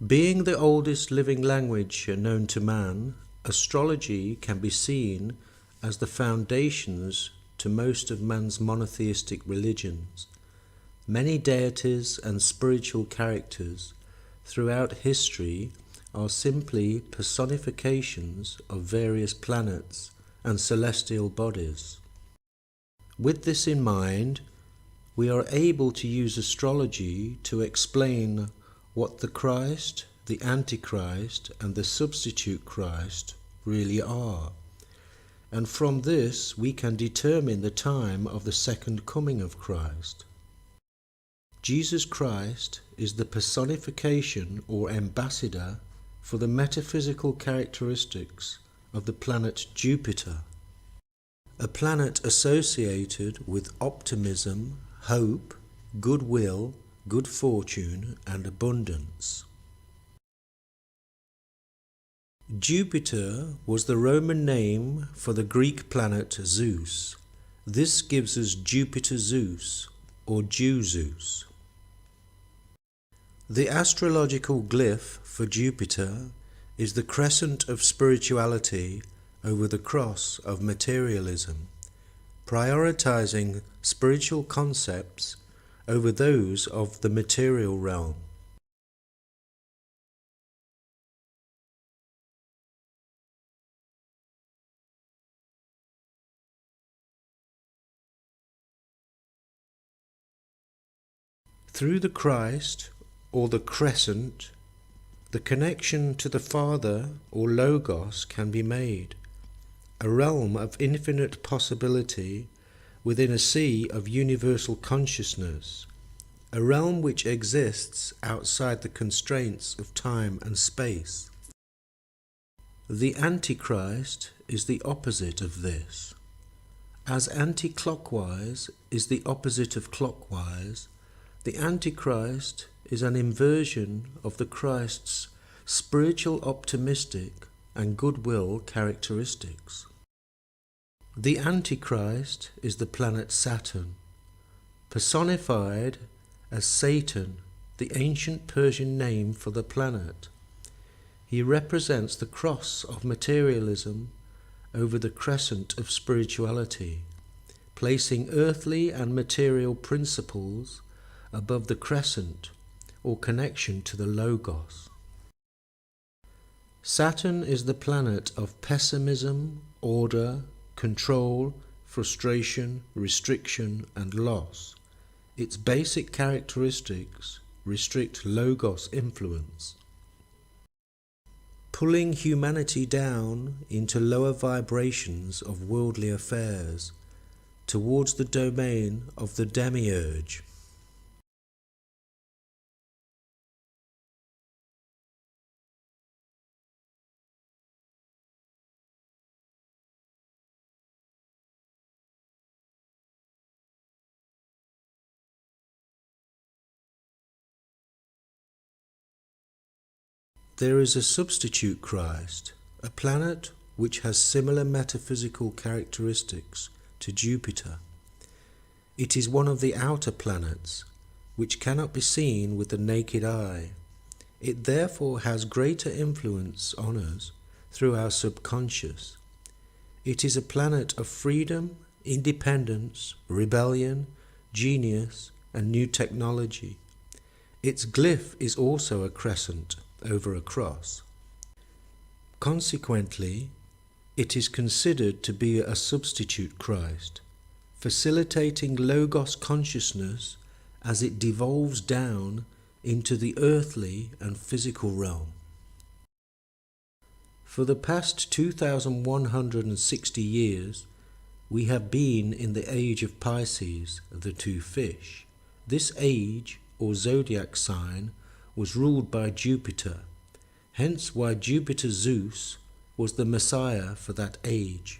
Being the oldest living language known to man, astrology can be seen as the foundations to most of man's monotheistic religions. Many deities and spiritual characters throughout history are simply personifications of various planets and celestial bodies. With this in mind, we are able to use astrology to explain what the Christ, the Antichrist, and the substitute Christ really are. And from this we can determine the time of the second coming of Christ. Jesus Christ is the personification or ambassador for the metaphysical characteristics of the planet Jupiter, a planet associated with optimism, hope, goodwill, good fortune, and abundance. Jupiter was the Roman name for the Greek planet Zeus. This gives us Jupiter Zeus, or Jew Zeus. The astrological glyph for Jupiter is the crescent of spirituality over the cross of materialism, prioritizing spiritual concepts over those of the material realm. Through the Christ, or the crescent, the connection to the Father, or Logos, can be made, a realm of infinite possibility within a sea of universal consciousness, a realm which exists outside the constraints of time and space. The Antichrist is the opposite of this. As anti-clockwise is the opposite of clockwise, the Antichrist is an inversion of the Christ's spiritual optimistic and goodwill characteristics. The Antichrist is the planet Saturn, personified as Satan, the ancient Persian name for the planet. He represents the cross of materialism over the crescent of spirituality, placing earthly and material principles above the crescent or connection to the Logos. Saturn is the planet of pessimism, order, control, frustration, restriction, and loss. Its basic characteristics restrict Logos influence, pulling humanity down into lower vibrations of worldly affairs towards the domain of the demiurge. There is a substitute Christ, a planet which has similar metaphysical characteristics to Jupiter. It is one of the outer planets, which cannot be seen with the naked eye. It therefore has greater influence on us through our subconscious. It is a planet of freedom, independence, rebellion, genius, and new technology. Its glyph is also a crescent over a cross. Consequently, it is considered to be a substitute Christ, facilitating Logos consciousness as it devolves down into the earthly and physical realm. For the past 2,160 years, we have been in the age of Pisces, the two fish. This age, or zodiac sign, was ruled by Jupiter, hence why Jupiter Zeus was the Messiah for that age.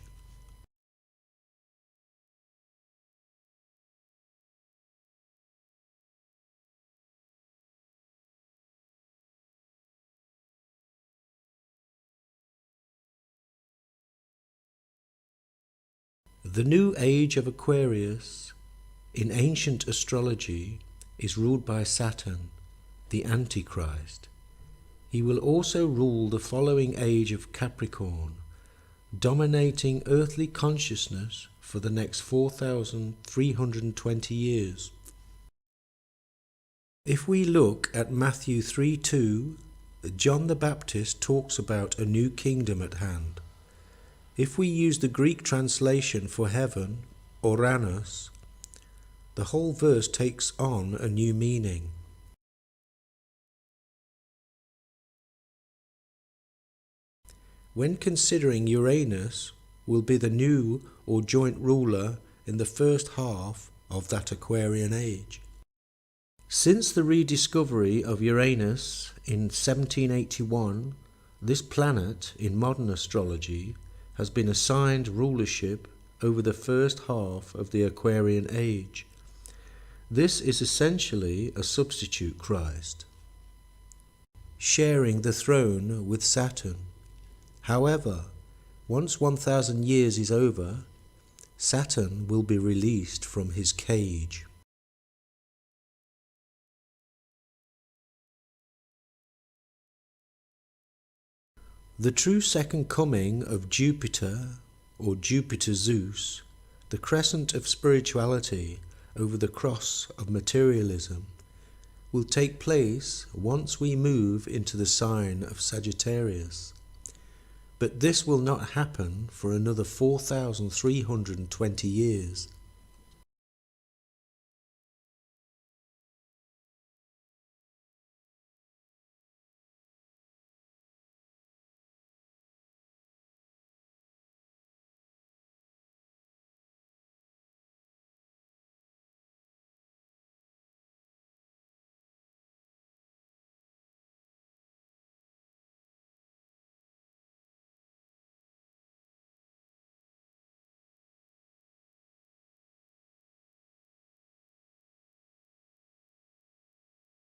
The new age of Aquarius in ancient astrology is ruled by Saturn, the Antichrist. He will also rule the following age of Capricorn, dominating earthly consciousness for the next 4,320 years. If we look at Matthew 3:2, John the Baptist talks about a new kingdom at hand. If we use the Greek translation for heaven, Oranos, the whole verse takes on a new meaning. When considering Uranus will be the new or joint ruler in the first half of that Aquarian age. Since the rediscovery of Uranus in 1781, this planet in modern astrology has been assigned rulership over the first half of the Aquarian age. This is essentially a substitute Christ, sharing the throne with Saturn. However, once 1,000 years is over, Saturn will be released from his cage. The true second coming of Jupiter, or Jupiter Zeus, the crescent of spirituality over the cross of materialism, will take place once we move into the sign of Sagittarius. But this will not happen for another 4,320 years.